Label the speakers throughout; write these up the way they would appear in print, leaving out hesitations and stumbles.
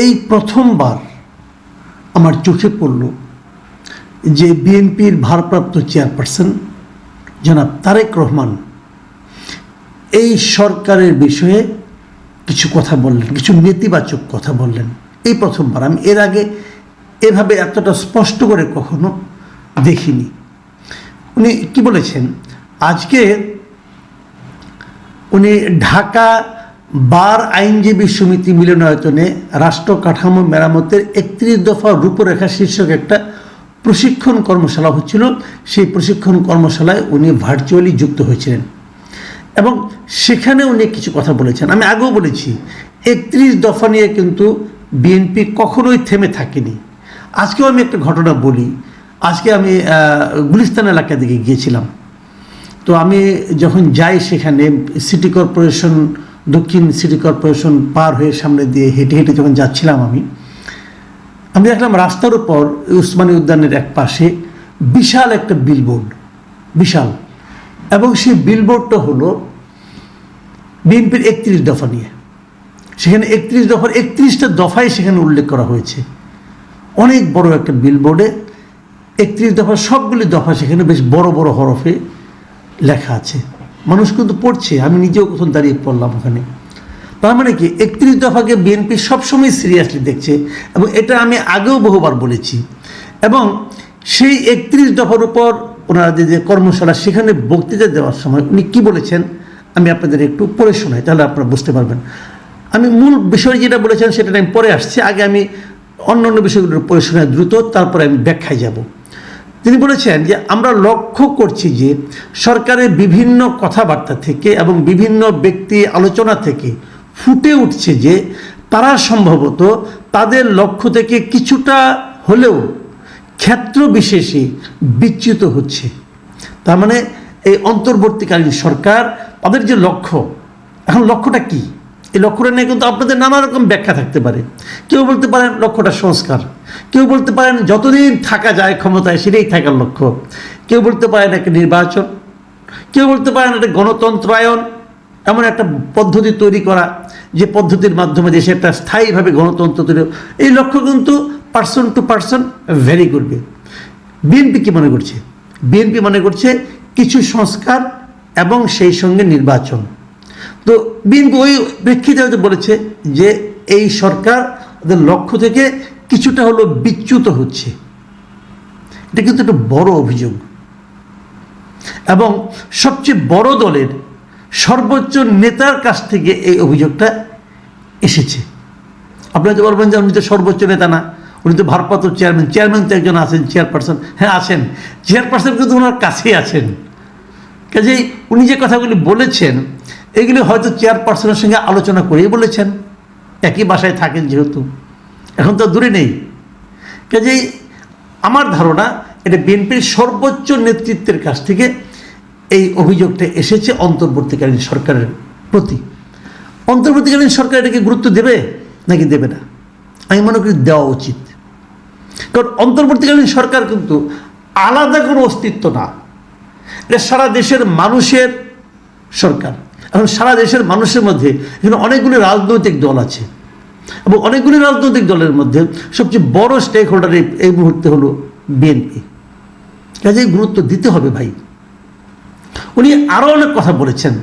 Speaker 1: এই প্রথমবার আমার চোখে পড়ল যে বিএনপির ভারপ্রাপ্ত চেয়ারপারসন জনাব তারেক রহমান এই সরকারের বিষয়ে কিছু কথা বললেন, কিছু নেতিবাচক কথা বললেন। এই প্রথমবার, আমি এর আগে এভাবে এতটা স্পষ্ট করে কখনো দেখিনি। উনি কি বলেছেন, আজকে উনি ঢাকা বার আইনজীবী সমিতি মিলনায়তনে রাষ্ট্র কাঠামো মেরামতের 31 দফা রূপরেখা শীর্ষক একটা প্রশিক্ষণ কর্মশালা হচ্ছিল। সেই প্রশিক্ষণ কর্মশালায় উনি ভার্চুয়ালি যুক্ত হয়েছিলেন এবং সেখানে উনি কিছু কথা বলেছেন। আমি আগেও বলেছি 31 দফা নিয়ে কিন্তু বিএনপি কখনোই থেমে থাকেনি। আজকেও আমি একটা ঘটনা বলি। আজকে আমি গুলিস্তান এলাকা দিকে গিয়েছিলাম। তো আমি যখন যাই সেখানে সিটি কর্পোরেশন, দক্ষিণ সিটি কর্পোরেশন পার হয়ে সামনে দিয়ে হেঁটে হেঁটে যখন যাচ্ছিলাম আমি দেখলাম রাস্তার উপর উসমানী উদ্যানের এক পাশে বিশাল একটা বিলবোর্ড, বিশাল, এবং সেই বিলবোর্ডটা হলো বিএনপির 31 দফা নিয়ে। সেখানে 31 দফার 31টা দফাই সেখানে উল্লেখ করা হয়েছে। অনেক বড় একটা বিলবোর্ডে 31 দফার সবগুলি দফা সেখানে বেশ বড় বড় হরফে লেখা আছে। মানুষ কিন্তু পড়ছে, আমি নিজেও কোথাও দাঁড়িয়ে পড়লাম ওখানে। তার মানে কি 31 দফাকে বিএনপি সবসময় সিরিয়াসলি দেখছে এবং এটা আমি আগেও বহুবার বলেছি। এবং সেই 31 দফার উপর ওনারা যে কর্মশালা, সেখানে বক্তৃতা দেওয়ার সময় উনি কী বলেছেন আমি আপনাদের একটু পড়ে শোনাই, তাহলে আপনারা বুঝতে পারবেন। আমি মূল বিষয় যেটা বলেছেন সেটা আমি পরে আসছি, আগে আমি অন্য বিষয়গুলোর পড়ে শোনাই দ্রুত, তারপরে আমি ব্যাখ্যায় যাব। তিনি বলেছেন যে আমরা লক্ষ্য করছি যে সরকারের বিভিন্ন কথাবার্তা থেকে এবং বিভিন্ন ব্যক্তি আলোচনা থেকে ফুটে উঠছে যে তারা সম্ভবত তাদের লক্ষ্য থেকে কিছুটা হলেও ক্ষেত্র বিশেষে বিচ্যুত হচ্ছে। তার মানে এই অন্তর্বর্তীকালীন সরকার, তাদের যে লক্ষ্য, এখন লক্ষ্যটা কি, এই লক্ষ্যটা নিয়ে কিন্তু আপনাদের নানা রকম ব্যাখ্যা থাকতে পারে। কেউ বলতে পারেন লক্ষ্যটা সংস্কার, কেউ বলতে পারেন যতদিন থাকা যায় ক্ষমতায় সেটাই থাকার লক্ষ্য, কেউ বলতে পারেন একটা নির্বাচন, কেউ বলতে পারেন একটা গণতন্ত্রায়ন, এমন একটা পদ্ধতি তৈরি করা যে পদ্ধতির মাধ্যমে দেশে একটা স্থায়ীভাবে গণতন্ত্র তৈরি। এই লক্ষ্য কিন্তু পার্সন টু পার্সন ভ্যারি করবে। বিএনপি কি মনে করছে? বিএনপি মনে করছে কিছু সংস্কার এবং সেই সঙ্গে নির্বাচন। তো বিএনপি ওই প্রেক্ষিতে হয়তো বলেছে যে এই সরকার ওদের লক্ষ্য থেকে কিছুটা হলো বিচ্যুত হচ্ছে। এটা কিন্তু একটা বড় অভিযোগ এবং সবচেয়ে বড় দলের সর্বোচ্চ নেতার কাছ থেকে এই অভিযোগটা এসেছে। আপনারা তো বলবেন যে উনি তো সর্বোচ্চ নেতা না, উনি তো ভারপ্রাপ্ত চেয়ারম্যান। চেয়ারম্যান তো একজন আছেন, চেয়ারপারসন, হ্যাঁ আছেন, চেয়ারপারসন কিন্তু ওনার কাছেই আছেন। কাজেই উনি যে কথাগুলি বলেছেন এগুলি হয়তো চেয়ারপারসনের সঙ্গে আলোচনা করেই বলেছেন, একই বাসায় থাকেন যেহেতু, এখন তো দূরে নেই। কাজেই আমার ধারণা এটা বিএনপির সর্বোচ্চ নেতৃত্বের কাছ থেকে এই অভিযোগটা এসেছে অন্তর্বর্তীকালীন সরকারের প্রতি। অন্তর্বর্তীকালীন সরকার এটাকে গুরুত্ব দেবে নাকি দেবে না? আমি মনে করি দেওয়া উচিত, কারণ অন্তর্বর্তীকালীন সরকার কিন্তু আলাদা কোনো অস্তিত্ব না, এটা সারা দেশের মানুষের সরকার। এখন সারা দেশের মানুষের মধ্যে এখানে অনেকগুলি রাজনৈতিক দল আছে এবং অনেকগুলি রাজনৈতিক দলের মধ্যে সবচেয়ে বড় স্টেক হোল্ডার এই মুহূর্তে হলো বিএনপি। কাজেই গুরুত্ব দিতে হবে ভাই। উনি আরও অনেক কথা বলেছেন,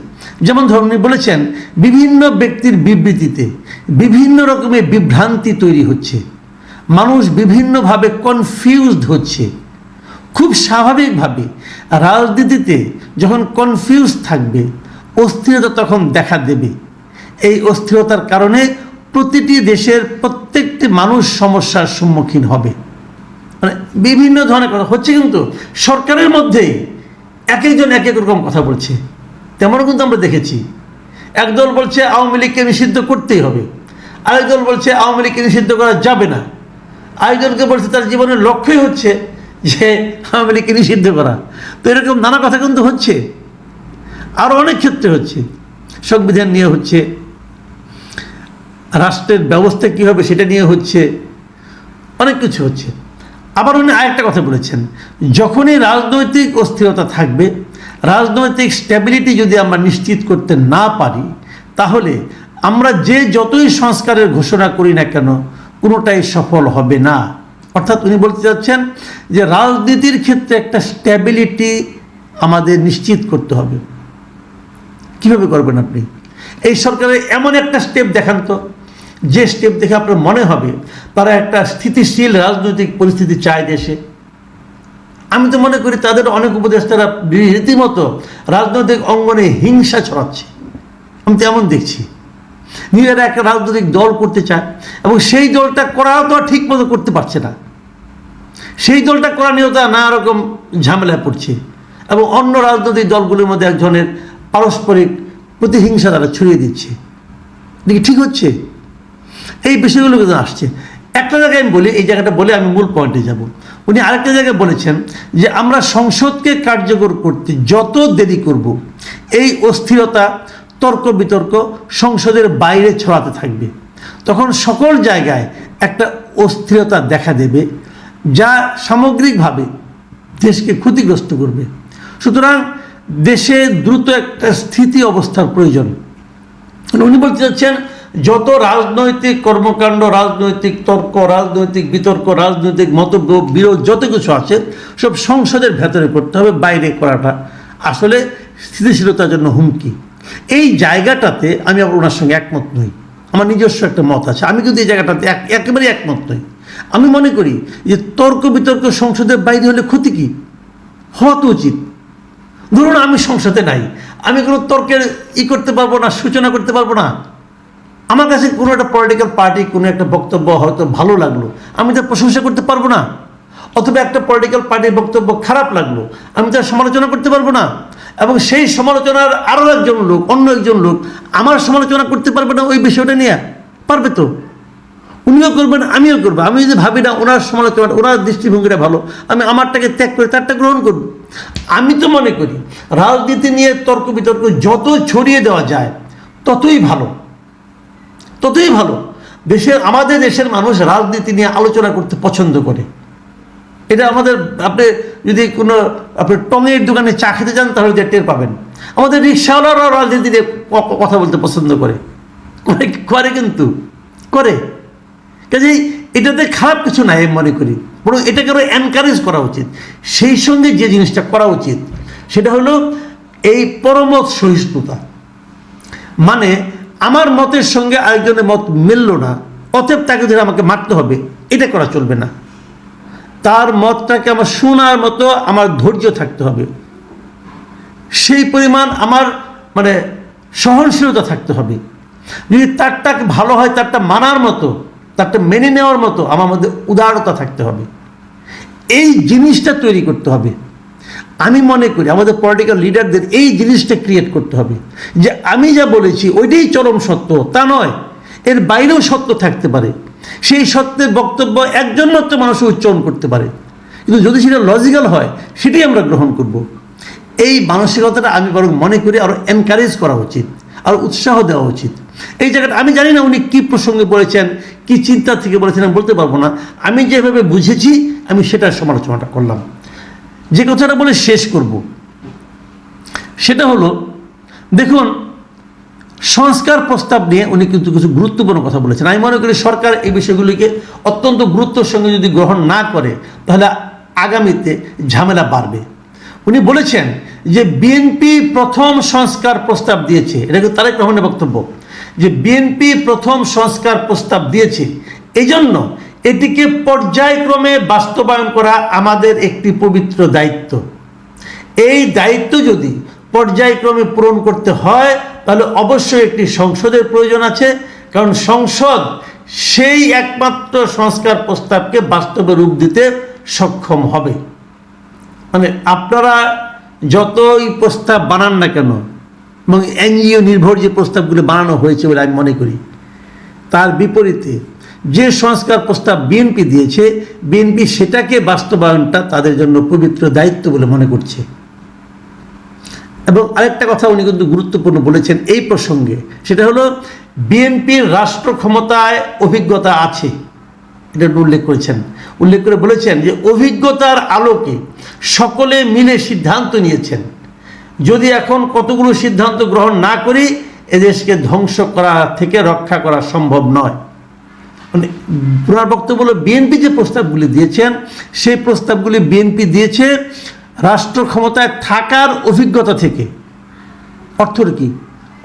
Speaker 1: যেমন ধরুন উনি বলেছেন বিভিন্ন ব্যক্তির বিবৃতিতে বিভিন্ন রকমের বিভ্রান্তি তৈরি হচ্ছে, মানুষ বিভিন্নভাবে কনফিউজড হচ্ছে। খুব স্বাভাবিকভাবে রাজনীতিতে যখন কনফিউজ থাকবে অস্থিরতা তখন দেখা দেবে। এই অস্থিরতার কারণে প্রতিটি দেশের প্রত্যেকটি মানুষ সমস্যার সম্মুখীন হবে। মানে বিভিন্ন ধরনের কথা হচ্ছে, কিন্তু সরকারের মধ্যেই এক একজন এক এক রকম কথা বলছে। তেমনও কিন্তু আমরা দেখেছি, একদল বলছে আওয়ামী লীগকে নিষিদ্ধ করতেই হবে, আরেক দল বলছে আওয়ামী লীগকে নিষিদ্ধ করা যাবে না, আরেকজনকে বলছে তার জীবনের লক্ষ্যই হচ্ছে যে আওয়ামী লীগকে নিষিদ্ধ করা। তো এরকম নানা কথা কিন্তু হচ্ছে, আরও অনেক ক্ষেত্রে হচ্ছে। সংবিধান নিয়ে হচ্ছে, রাষ্ট্রের ব্যবস্থা কী হবে সেটা নিয়ে হচ্ছে, অনেক কিছু হচ্ছে। আবার উনি আরেকটা কথা বলেছেন, যখনই রাজনৈতিক অস্থিরতা থাকবে, রাজনৈতিক স্ট্যাবিলিটি যদি আমরা নিশ্চিত করতে না পারি, তাহলে আমরা যতই সংস্কারের ঘোষণা করি না কেন কোনোটাই সফল হবে না। অর্থাৎ উনি বলতে চাচ্ছেন যে রাজনীতির ক্ষেত্রে একটা স্ট্যাবিলিটি আমাদের নিশ্চিত করতে হবে। কীভাবে করবেন আপনি? এই সরকারের এমন একটা স্টেপ দেখান তো, যে স্টেপ দেখে আপনার মনে হবে তারা একটা স্থিতিশীল রাজনৈতিক পরিস্থিতি চায় দেশে। আমি তো মনে করি তাদের অনেক উপদেষ্টারা রীতিমতো রাজনৈতিক অঙ্গনে হিংসা ছড়াচ্ছে। আমি তো এমন দেখছি, নিজেরা একটা রাজনৈতিক দল করতে চায় এবং সেই দলটা করাও তো ঠিক মতো করতে পারছে না। সেই দলটা করা নিয়েও তারা নানা রকম ঝামেলায় পড়ছে এবং অন্য রাজনৈতিক দলগুলির মধ্যে এক ধরনের পারস্পরিক প্রতিহিংসা তারা ছড়িয়ে দিচ্ছে। দেখি ঠিক হচ্ছে? এই বিষয়গুলো কিন্তু আসছে। একটা জায়গায় আমি বলি, এই জায়গাটা বলে আমি মূল পয়েন্টে যাব। উনি আরেকটা জায়গায় বলেছেন যে আমরা সংসদকে কার্যকর করতে যত দেরি করব, এই অস্থিরতা, তর্ক বিতর্ক সংসদের বাইরে ছড়াতে থাকবে। তখন সকল জায়গায় একটা অস্থিরতা দেখা দেবে, যা সামগ্রিকভাবে দেশকে ক্ষতিগ্রস্ত করবে। সুতরাং দেশে দ্রুত একটা স্থিতি অবস্থার প্রয়োজন। উনি বলতে চাচ্ছেন যত রাজনৈতিক কর্মকাণ্ড, রাজনৈতিক তর্ক, রাজনৈতিক বিতর্ক, রাজনৈতিক মতবিরোধ, যত কিছু আছে সব সংসদের ভেতরে করতে হবে, বাইরে করাটা আসলে স্থিতিশীলতার জন্য হুমকি। এই জায়গাটাতে আমি আবার ওনার সঙ্গে একমত নই। আমার নিজস্ব একটা মত আছে, আমি কিন্তু এই জায়গাটাতে একেবারেই একমত নই। আমি মনে করি যে তর্ক বিতর্ক সংসদের বাইরে হলে ক্ষতি কী? হওয়া তো উচিত। ধরুন আমি সংসদে নাই, আমি কোনো তর্কের করতে পারবো না, সূচনা করতে পারবো না। আমার কাছে কোনো একটা পলিটিক্যাল পার্টি কোনো একটা বক্তব্য হয়তো ভালো লাগলো, আমি তার প্রশংসা করতে পারবো না। অথবা একটা পলিটিক্যাল পার্টির বক্তব্য খারাপ লাগলো, আমি তার সমালোচনা করতে পারবো না। এবং সেই সমালোচনার আরও একজন লোক, অন্য একজন লোক আমার সমালোচনা করতে পারবে না ওই বিষয়টা নিয়ে? পারবে তো। উনিও করবেন, আমিও করবো। আমি যদি ভাবি না ওনার সমালোচনা, ওনার দৃষ্টিভঙ্গিটা ভালো, আমি আমারটাকে ত্যাগ করে তারটা গ্রহণ করব। আমি তো মনে করি রাজনীতি নিয়ে তর্ক বিতর্ক যত ছড়িয়ে দেওয়া যায় ততই ভালো, ততই ভালো। আমাদের দেশের মানুষ রাজনীতি নিয়ে আলোচনা করতে পছন্দ করে। এটা আমাদের, আপনি যদি কোনো আপনি টঙের দোকানে চা খেতে যান তাহলে টের পাবেন। আমাদের রিক্সাওয়ালারাও রাজনীতি নিয়ে কথা বলতে পছন্দ করে, কিন্তু করে। কাজেই এটাতে খারাপ কিছু নাই আমি মনে করি, বরং এটাকে আরও এনকারেজ করা উচিত। সেই সঙ্গে যে জিনিসটা করা উচিত সেটা হলো এই পরমত সহিষ্ণুতা। মানে আমার মতের সঙ্গে আরেকজনের মত মিলল না, অতএব তাকে ধরে আমাকে মারতে হবে, এটা করা চলবে না। তার মতটাকে আমার শোনার মতো আমার ধৈর্য থাকতে হবে, সেই পরিমাণ আমার মানে সহনশীলতা থাকতে হবে। যদি তারটা ভালো হয়, তারটা মানার মতো, তারটা মেনে নেওয়ার মতো আমার মধ্যে উদারতা থাকতে হবে। এই জিনিসটা তৈরি করতে হবে। আমি মনে করি আমাদের পলিটিক্যাল লিডারদের এই জিনিসটা ক্রিয়েট করতে হবে যে আমি যা বলেছি ওইটাই চরম সত্য, তা নয়, এর বাইরেও সত্য থাকতে পারে। সেই সত্যের বক্তব্য একজন মাত্র মানুষ উচ্চারণ করতে পারে, কিন্তু যদি সেটা লজিক্যাল হয় সেটাই আমরা গ্রহণ করব। এই মানসিকতাটা আমি বরং মনে করি আরও এনকারেজ করা উচিত, আর উৎসাহ দেওয়া উচিত। এই জায়গাটা আমি জানি না উনি কী প্রসঙ্গে বলেছেন, কী চিন্তা থেকে বলেছেন, আমি বলতে পারবো না। আমি যেভাবে বুঝেছি আমি সেটার সমালোচনাটা করলাম। যে কথাটা বলে শেষ করব সেটা হলো, দেখুন সংস্কার প্রস্তাব নিয়ে উনি কিন্তু কিছু গুরুত্বপূর্ণ কথা বলেছেন। আমি মনে করি সরকার এই বিষয়গুলিকে অত্যন্ত গুরুত্বের সঙ্গে যদি গ্রহণ না করে তাহলে আগামীতে ঝামেলা বাড়বে। উনি বলেছেন যে বিএনপি প্রথম সংস্কার প্রস্তাব দিয়েছে, এটা কিন্তু তারেক রহমানের বক্তব্য, যে বিএনপি প্রথম সংস্কার প্রস্তাব দিয়েছে, এই জন্য এটিকে পর্যায়ক্রমে বাস্তবায়ন করা আমাদের একটি পবিত্র দায়িত্ব। এই দায়িত্ব যদি পর্যায়ক্রমে পূরণ করতে হয় তাহলে অবশ্যই একটি সংসদের প্রয়োজন আছে, কারণ সংসদ সেই একমাত্র সংস্কার প্রস্তাবকে বাস্তবে রূপ দিতে সক্ষম হবে। মানে আপনারা যতই প্রস্তাব বানান না কেন, এবং এনজিও নির্ভর যে প্রস্তাবগুলো বানানো হয়েছে বলে আমি মনে করি, তার বিপরীতে যে সংস্কার প্রস্তাব বিএনপি দিয়েছে, বিএনপি সেটাকে বাস্তবায়নটা তাদের জন্য পবিত্র দায়িত্ব বলে মনে করছে। এবং আরেকটা কথা উনি কিন্তু গুরুত্বপূর্ণ বলেছেন এই প্রসঙ্গে, সেটা হলো বিএনপির রাষ্ট্র ক্ষমতায় অভিজ্ঞতা আছে, এটা উল্লেখ করেছেন। উল্লেখ করে বলেছেন যে অভিজ্ঞতার আলোকে সকলে মিলে সিদ্ধান্ত নিয়েছেন, যদি এখন কতগুলো সিদ্ধান্ত গ্রহণ না করি এদেশকে ধ্বংস করা থেকে রক্ষা করা সম্ভব নয়। মানে ওনার বক্তব্য হলো বিএনপি যে প্রস্তাবগুলি দিয়েছেন সেই প্রস্তাবগুলি বিএনপি দিয়েছে রাষ্ট্র ক্ষমতায় থাকার অভিজ্ঞতা থেকে। অর্থ কি?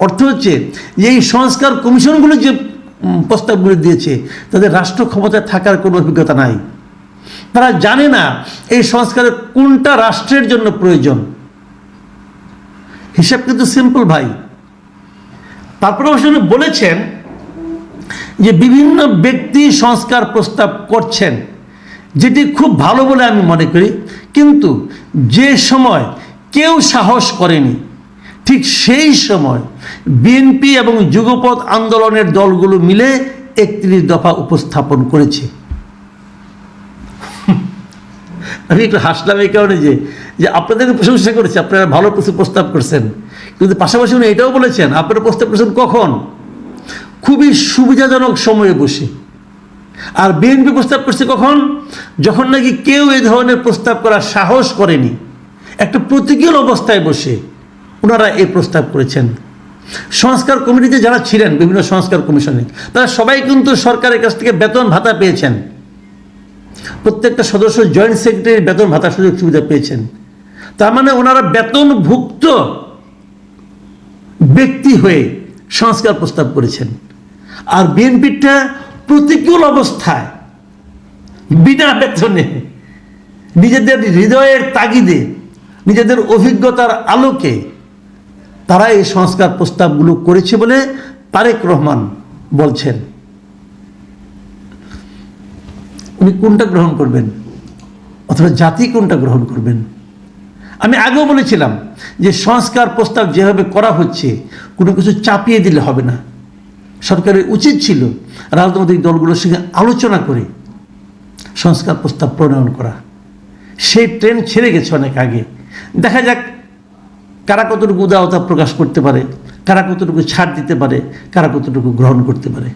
Speaker 1: অর্থ হচ্ছে যে এই সংস্কার কমিশনগুলো যে প্রস্তাবগুলি দিয়েছে তাদের রাষ্ট্র ক্ষমতায় থাকার কোনো অভিজ্ঞতা নাই। তারা জানে না এই সংস্কারের কোনটা রাষ্ট্রের জন্য প্রয়োজন। হিসাব কিন্তু সিম্পল ভাই। তারপরে অবশ্য বলেছেন যে বিভিন্ন ব্যক্তি সংস্কার প্রস্তাব করছেন, যেটি খুব ভালো বলে আমি মনে করি, কিন্তু যে সময় কেউ সাহস করেনি ঠিক সেই সময় বিএনপি এবং যুগপৎ আন্দোলনের দলগুলো মিলে 31 দফা উপস্থাপন করেছে। আমি একটু হাসলাম এই কারণে যে আপনাদেরকে প্রশংসা করেছে, আপনারা ভালো কিছু প্রস্তাব করছেন, কিন্তু পাশাপাশি উনি এটাও বলেছেন আপনারা প্রস্তাব করছেন কখন? খুবই সুবিধাজনক সময়ে বসে। আর বিএনপি প্রস্তাব করছে কখন? যখন নাকি কেউ এই ধরনের প্রস্তাব করার সাহস করেনি, একটা প্রতিকূল অবস্থায় বসে ওনারা এই প্রস্তাব করেছেন। সংস্কার কমিটিতে যারা ছিলেন বিভিন্ন সংস্কার কমিশনে তারা সবাই কিন্তু সরকারের কাছ থেকে বেতন ভাতা পেয়েছেন। প্রত্যেকটা সদস্য জয়েন্ট সেক্রেটারি বেতন ভাতা সুযোগ সুবিধা পেয়েছেন। তার মানে ওনারা বেতনভুক্ত ব্যক্তি হয়ে সংস্কার প্রস্তাব করেছেন। আর বিএনপিটা প্রতিকূল অবস্থায় বিনা বেতনে নিজেদের হৃদয়ের তাগিদে নিজেদের অভিজ্ঞতার আলোকে তারা এই সংস্কার প্রস্তাবগুলো করেছে বলে তারেক রহমান বলছেন। উনি কোনটা গ্রহণ করবেন অথবা জাতি কোনটা গ্রহণ করবেন? আমি আগেও বলেছিলাম যে সংস্কার প্রস্তাব যেভাবে করা হচ্ছে কোনো কিছু চাপিয়ে দিলে হবে না। সরকারের উচিত ছিল রাজনৈতিক দলগুলোর সঙ্গে আলোচনা করে সংস্কার প্রস্তাব প্রণয়ন করা। সেই ট্রেন্ড ছেড়ে গেছে অনেক আগে। দেখা যাক কারা কতটুকু উদারতা প্রকাশ করতে পারে, কারা কতটুকু ছাড় দিতে পারে, কারা কতটুকু গ্রহণ করতে পারে।